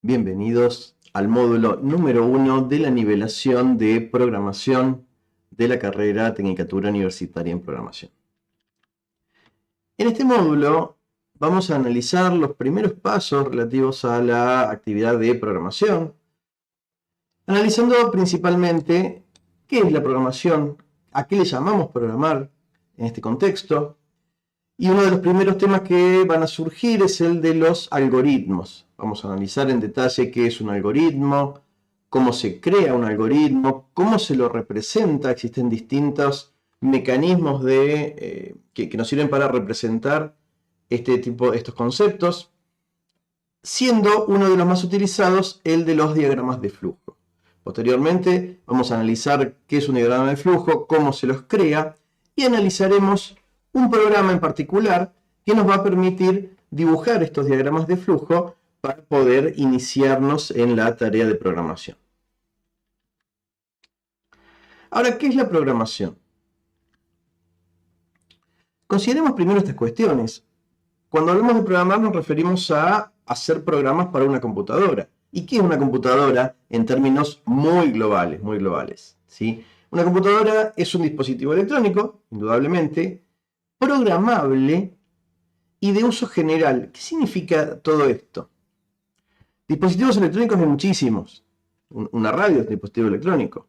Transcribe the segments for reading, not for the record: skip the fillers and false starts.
Bienvenidos al módulo número 1 de la nivelación de programación de la carrera Tecnicatura Universitaria en Programación. En este módulo vamos a analizar los primeros pasos relativos a la actividad de programación, analizando principalmente qué es la programación, a qué le llamamos programar en este contexto. Y uno de los primeros temas que van a surgir es el de los algoritmos. Vamos a analizar en detalle qué es un algoritmo, cómo se crea un algoritmo, cómo se lo representa. Existen distintos mecanismos que nos sirven para representar estos conceptos, siendo uno de los más utilizados el de los diagramas de flujo. Posteriormente vamos a analizar qué es un diagrama de flujo, cómo se los crea, y analizaremos un programa en particular que nos va a permitir dibujar estos diagramas de flujo para poder iniciarnos en la tarea de programación. Ahora, ¿qué es la programación? Consideremos primero estas cuestiones. Cuando hablamos de programar nos referimos a hacer programas para una computadora. ¿Y qué es una computadora en términos muy globales? ¿Sí? Una computadora es un dispositivo electrónico, indudablemente, programable y de uso general. ¿Qué significa todo esto? Dispositivos electrónicos hay muchísimos. Una radio es un dispositivo electrónico.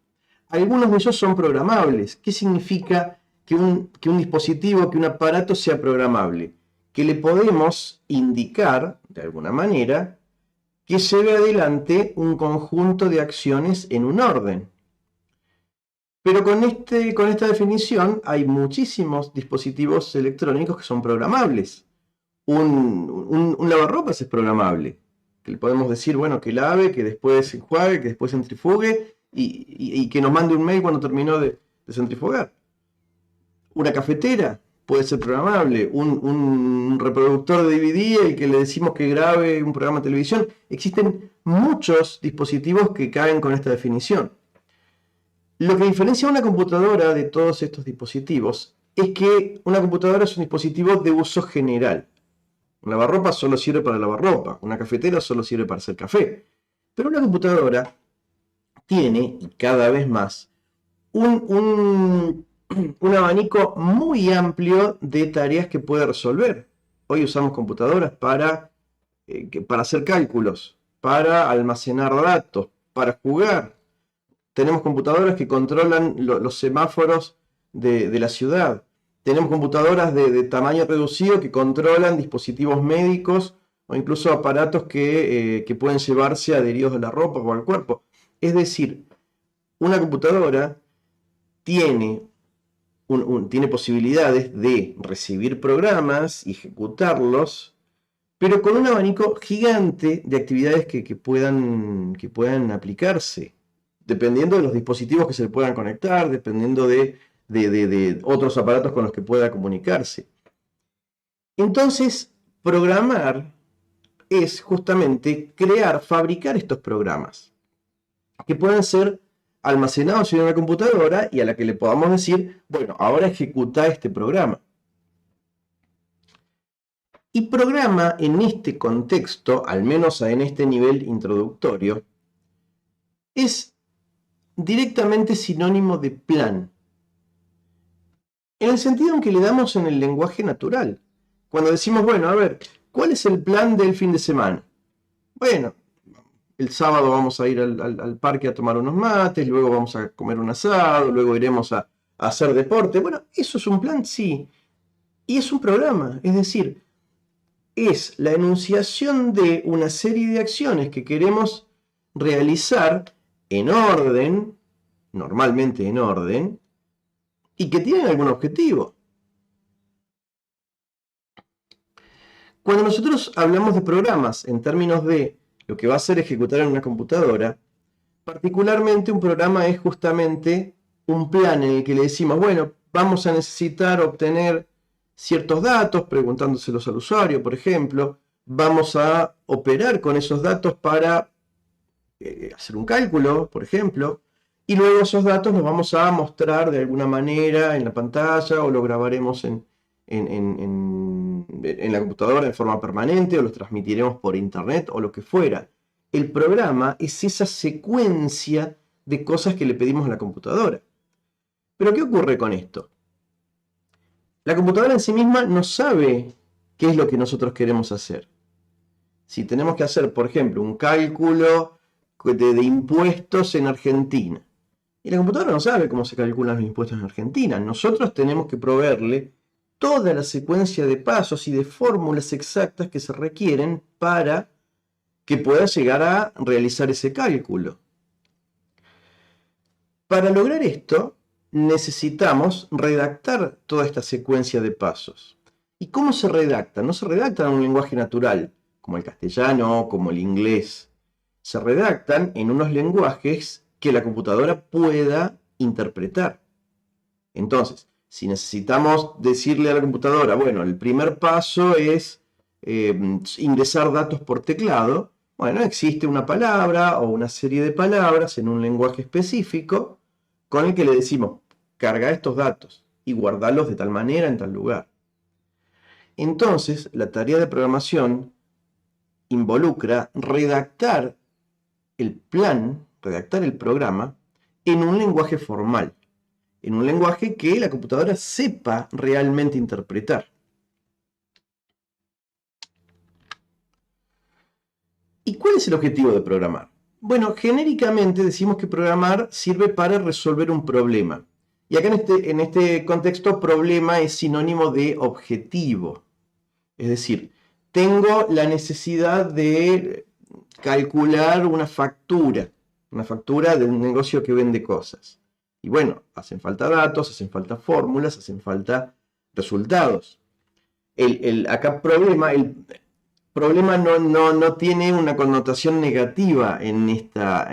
Algunos de ellos son programables. ¿Qué significa que un dispositivo, que un aparato sea programable? Que le podemos indicar, de alguna manera, que lleve adelante un conjunto de acciones en un orden. Pero con esta definición hay muchísimos dispositivos electrónicos que son programables. Un lavarropas es programable. Que le podemos decir, bueno, que lave, que después enjuague, que después centrifugue y que nos mande un mail cuando terminó de centrifugar. Una cafetera puede ser programable. Un reproductor de DVD, el que le decimos que grabe un programa de televisión. Existen muchos dispositivos que caen con esta definición. Lo que diferencia a una computadora de todos estos dispositivos es que una computadora es un dispositivo de uso general. Un lavarropas solo sirve para lavar ropa, una cafetera solo sirve para hacer café. Pero una computadora tiene, y cada vez más, un abanico muy amplio de tareas que puede resolver. Hoy usamos computadoras para hacer cálculos, para almacenar datos, para jugar. Tenemos computadoras que controlan los semáforos de la ciudad. Tenemos computadoras de tamaño reducido que controlan dispositivos médicos o incluso aparatos que pueden llevarse adheridos a la ropa o al cuerpo. Es decir, una computadora tiene posibilidades de recibir programas y ejecutarlos, pero con un abanico gigante de actividades que puedan aplicarse, dependiendo de los dispositivos que se le puedan conectar, dependiendo de otros aparatos con los que pueda comunicarse. Entonces, programar es justamente fabricar estos programas, que puedan ser almacenados en una computadora y a la que le podamos decir, bueno, ahora ejecuta este programa. Y programa en este contexto, al menos en este nivel introductorio, es directamente sinónimo de plan, en el sentido en que le damos en el lenguaje natural. Cuando decimos, bueno, a ver, ¿cuál es el plan del fin de semana? Bueno, el sábado vamos a ir al parque a tomar unos mates, luego vamos a comer un asado, luego iremos a hacer deporte. Bueno, eso es un plan, sí. Y es un programa, es decir, es la enunciación de una serie de acciones que queremos realizar en orden, normalmente en orden, y que tienen algún objetivo. Cuando nosotros hablamos de programas en términos de lo que va a ser ejecutar en una computadora, particularmente un programa es justamente un plan en el que le decimos, bueno, vamos a necesitar obtener ciertos datos, preguntándoselos al usuario, por ejemplo, vamos a operar con esos datos para hacer un cálculo, por ejemplo, y luego esos datos los vamos a mostrar de alguna manera en la pantalla o lo grabaremos en la computadora de forma permanente o los transmitiremos por internet o lo que fuera. El programa es esa secuencia de cosas que le pedimos a la computadora. Pero ¿qué ocurre con esto? La computadora en sí misma no sabe qué es lo que nosotros queremos hacer. Si tenemos que hacer, por ejemplo, un cálculo de impuestos en Argentina, y la computadora no sabe cómo se calculan los impuestos en Argentina, nosotros tenemos que proveerle toda la secuencia de pasos y de fórmulas exactas que se requieren para que pueda llegar a realizar ese cálculo. Para lograr esto, necesitamos redactar toda esta secuencia de pasos. ¿Y cómo se redacta? No se redacta en un lenguaje natural, como el castellano, como el inglés. Se redactan en unos lenguajes que la computadora pueda interpretar. Entonces, si necesitamos decirle a la computadora, bueno, el primer paso es ingresar datos por teclado, bueno, existe una palabra o una serie de palabras en un lenguaje específico con el que le decimos, carga estos datos y guardarlos de tal manera en tal lugar. Entonces, la tarea de programación involucra redactar el plan, redactar el programa en un lenguaje formal, en un lenguaje que la computadora sepa realmente interpretar. ¿Y cuál es el objetivo de programar? Bueno, genéricamente decimos que programar sirve para resolver un problema. Y acá en este contexto, problema es sinónimo de objetivo. Es decir, tengo la necesidad de calcular una factura de un negocio que vende cosas. Y bueno, hacen falta datos, hacen falta fórmulas, hacen falta resultados. Acá problema no tiene una connotación negativa en esta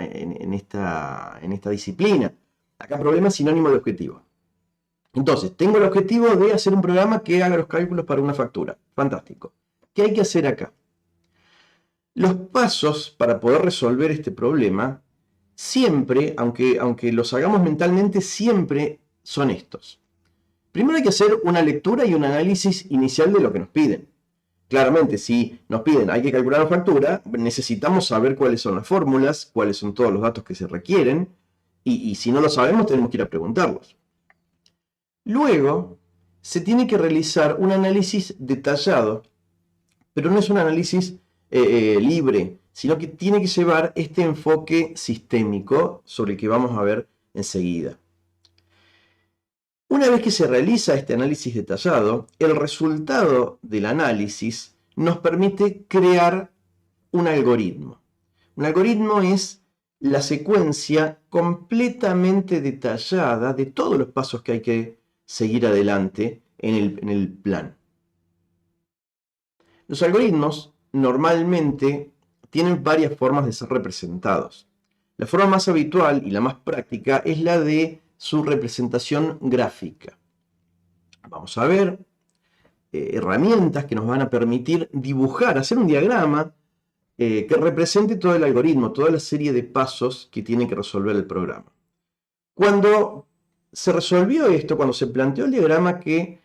disciplina. Acá problema es sinónimo de objetivo. Entonces, tengo el objetivo de hacer un programa que haga los cálculos para una factura. Fantástico. ¿Qué hay que hacer acá? Los pasos para poder resolver este problema, siempre, aunque los hagamos mentalmente, siempre son estos. Primero hay que hacer una lectura y un análisis inicial de lo que nos piden. Claramente, si nos piden, hay que calcular la factura, necesitamos saber cuáles son las fórmulas, cuáles son todos los datos que se requieren, y si no lo sabemos, tenemos que ir a preguntarlos. Luego, se tiene que realizar un análisis detallado, pero no es un análisis libre, sino que tiene que llevar este enfoque sistémico sobre el que vamos a ver enseguida. Una vez que se realiza este análisis detallado, el resultado del análisis nos permite crear un algoritmo. Un algoritmo es la secuencia completamente detallada de todos los pasos que hay que seguir adelante en el plan. Los algoritmos normalmente tienen varias formas de ser representados. La forma más habitual y la más práctica es la de su representación gráfica. Vamos a ver herramientas que nos van a permitir dibujar, hacer un diagrama que represente todo el algoritmo, toda la serie de pasos que tiene que resolver el programa. Cuando se resolvió esto, cuando se planteó el diagrama que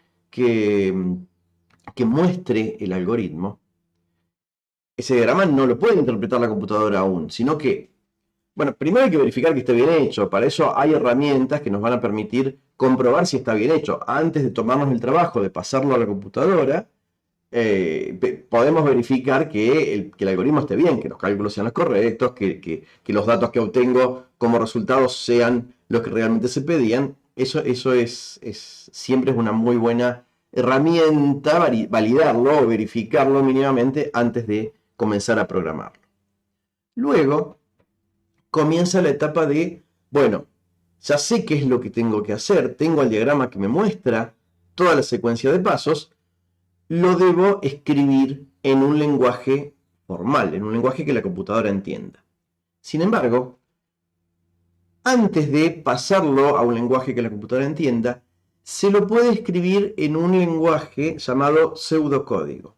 muestre el algoritmo, ese diagrama no lo puede interpretar la computadora aún, sino que, bueno, primero hay que verificar que esté bien hecho. Para eso hay herramientas que nos van a permitir comprobar si está bien hecho. Antes de tomarnos el trabajo de pasarlo a la computadora, podemos verificar que el algoritmo esté bien, que los cálculos sean los correctos, que los datos que obtengo como resultados sean los que realmente se pedían. Eso siempre es una muy buena herramienta, validarlo o verificarlo mínimamente antes de comenzar a programarlo. Luego comienza la etapa de, bueno, ya sé qué es lo que tengo que hacer, tengo el diagrama que me muestra toda la secuencia de pasos, lo debo escribir en un lenguaje formal, en un lenguaje que la computadora entienda. Sin embargo, antes de pasarlo a un lenguaje que la computadora entienda, se lo puede escribir en un lenguaje llamado pseudocódigo.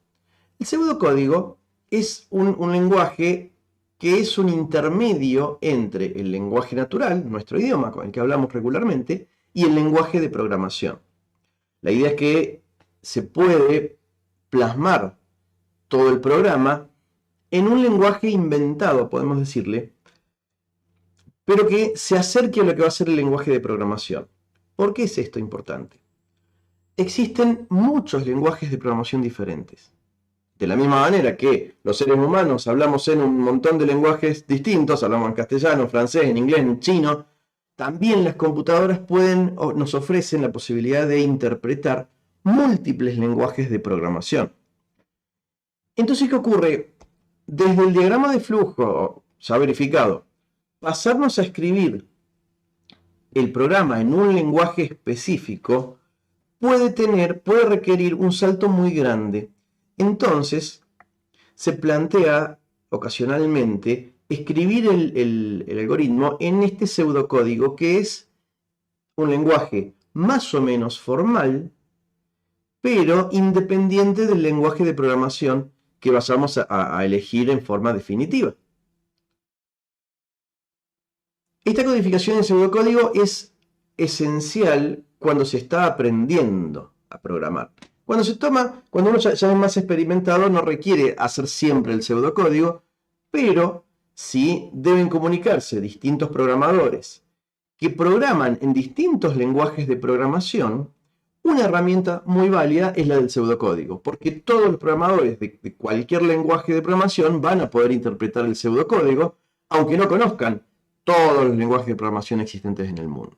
El pseudocódigo es un lenguaje que es un intermedio entre el lenguaje natural, nuestro idioma con el que hablamos regularmente, y el lenguaje de programación. La idea es que se puede plasmar todo el programa en un lenguaje inventado, podemos decirle, pero que se acerque a lo que va a ser el lenguaje de programación. ¿Por qué es esto importante? Existen muchos lenguajes de programación diferentes. De la misma manera que los seres humanos hablamos en un montón de lenguajes distintos, hablamos en castellano, en francés, en inglés, en chino, también las computadoras pueden o nos ofrecen la posibilidad de interpretar múltiples lenguajes de programación. Entonces, ¿qué ocurre? Desde el diagrama de flujo ya verificado, pasarnos a escribir el programa en un lenguaje específico puede requerir un salto muy grande. Entonces, se plantea ocasionalmente escribir el algoritmo en este pseudocódigo, que es un lenguaje más o menos formal, pero independiente del lenguaje de programación que vayamos a elegir en forma definitiva. Esta codificación en pseudocódigo es esencial cuando se está aprendiendo a programar. Cuando uno ya es más experimentado, no requiere hacer siempre el pseudocódigo, pero sí deben comunicarse distintos programadores que programan en distintos lenguajes de programación. Una herramienta muy válida es la del pseudocódigo, porque todos los programadores de cualquier lenguaje de programación van a poder interpretar el pseudocódigo, aunque no conozcan todos los lenguajes de programación existentes en el mundo.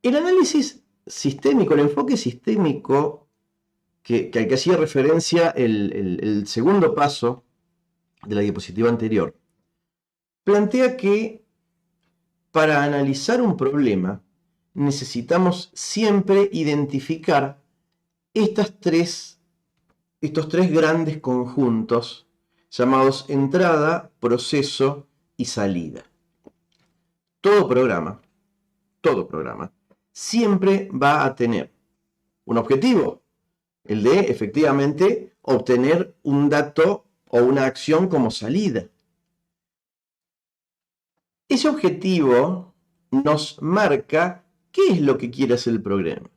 El análisis sistémico, el enfoque sistémico al que hacía referencia el segundo paso de la diapositiva anterior, plantea que para analizar un problema necesitamos siempre identificar estos tres grandes conjuntos llamados entrada, proceso y salida. Todo programa siempre va a tener un objetivo, el de efectivamente obtener un dato o una acción como salida. Ese objetivo nos marca qué es lo que quiere hacer el programa.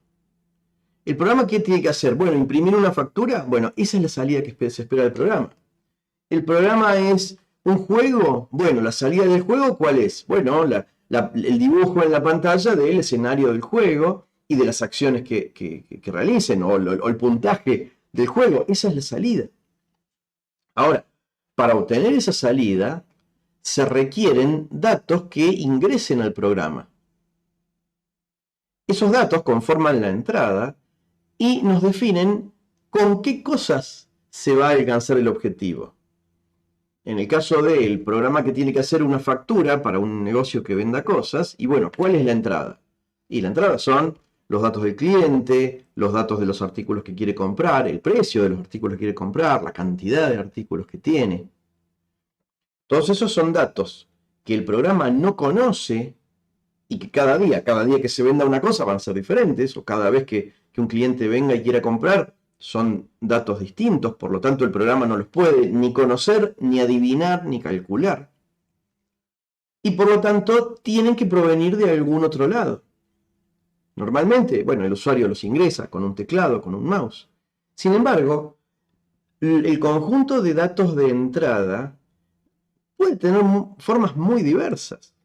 ¿El programa qué tiene que hacer? Bueno, imprimir una factura. Bueno, esa es la salida que se espera del programa. ¿El programa es un juego? Bueno, la salida del juego, ¿cuál es? Bueno, el dibujo en la pantalla del escenario del juego y de las acciones que realicen, o el puntaje del juego. Esa es la salida. Ahora, para obtener esa salida, se requieren datos que ingresen al programa. Esos datos conforman la entrada y nos definen con qué cosas se va a alcanzar el objetivo. En el caso del programa que tiene que hacer una factura para un negocio que venda cosas, y bueno, ¿cuál es la entrada? Y la entrada son los datos del cliente, los datos de los artículos que quiere comprar, el precio de los artículos que quiere comprar, la cantidad de artículos que tiene. Todos esos son datos que el programa no conoce y que cada día que se venda una cosa van a ser diferentes, o cada vez que un cliente venga y quiera comprar, son datos distintos, por lo tanto el programa no los puede ni conocer, ni adivinar, ni calcular. Y por lo tanto tienen que provenir de algún otro lado. Normalmente, bueno, el usuario los ingresa con un teclado, con un mouse. Sin embargo, el conjunto de datos de entrada puede tener formas muy diversas.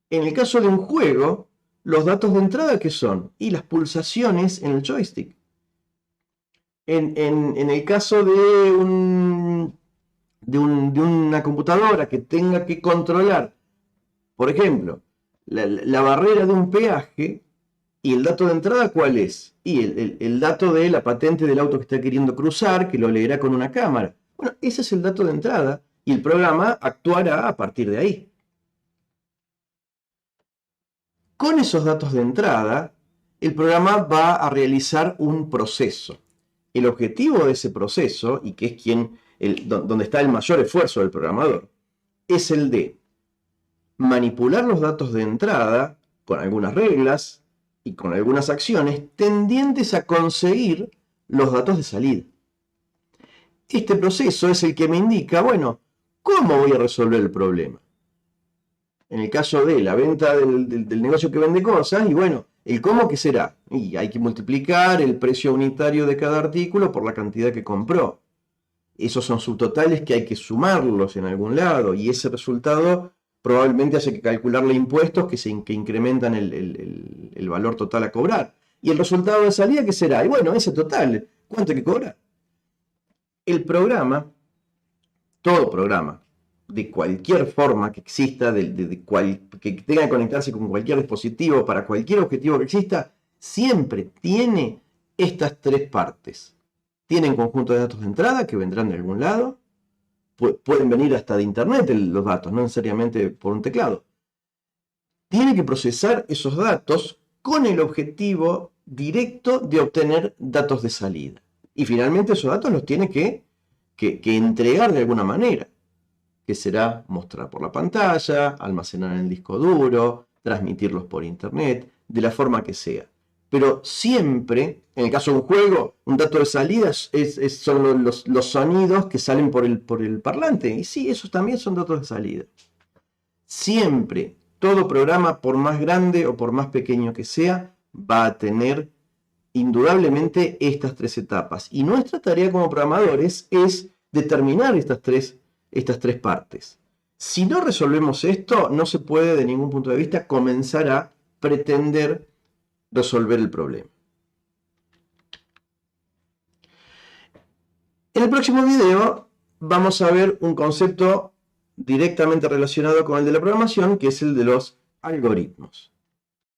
En el caso de un juego, los datos de entrada, ¿qué son? Y las pulsaciones en el joystick. En el caso de una computadora que tenga que controlar, por ejemplo, la barrera de un peaje, y el dato de entrada, ¿cuál es? Y el dato de la patente del auto que está queriendo cruzar, que lo leerá con una cámara. Bueno, ese es el dato de entrada, y el programa actuará a partir de ahí. Con esos datos de entrada, el programa va a realizar un proceso. El objetivo de ese proceso, y que es donde está el mayor esfuerzo del programador, es el de manipular los datos de entrada con algunas reglas y con algunas acciones tendientes a conseguir los datos de salida. Este proceso es el que me indica, bueno, ¿cómo voy a resolver el problema? En el caso de la venta del negocio que vende cosas, y bueno, el cómo que será. Y hay que multiplicar el precio unitario de cada artículo por la cantidad que compró. Esos son subtotales que hay que sumarlos en algún lado, y ese resultado probablemente hace que calcularle impuestos que incrementan el valor total a cobrar. Y el resultado de salida, ¿qué será? Y bueno, ese total, ¿cuánto hay que cobrar? El programa, todo programa, de cualquier forma que exista, que tenga que conectarse con cualquier dispositivo para cualquier objetivo que exista, siempre tiene estas tres partes. Tienen conjunto de datos de entrada que vendrán de algún lado. Pueden venir hasta de internet los datos, no necesariamente por un teclado. Tiene que procesar esos datos con el objetivo directo de obtener datos de salida. Y finalmente esos datos los tiene que entregar de alguna manera, que será mostrar por la pantalla, almacenar en el disco duro, transmitirlos por internet, de la forma que sea. Pero siempre, en el caso de un juego, un dato de salida son los sonidos que salen por el parlante. Y sí, esos también son datos de salida. Siempre, todo programa, por más grande o por más pequeño que sea, va a tener indudablemente estas tres etapas. Y nuestra tarea como programadores es determinar estas tres partes. Si no resolvemos esto, no se puede de ningún punto de vista comenzar a pretender resolver el problema. En el próximo video vamos a ver un concepto directamente relacionado con el de la programación, que es el de los algoritmos.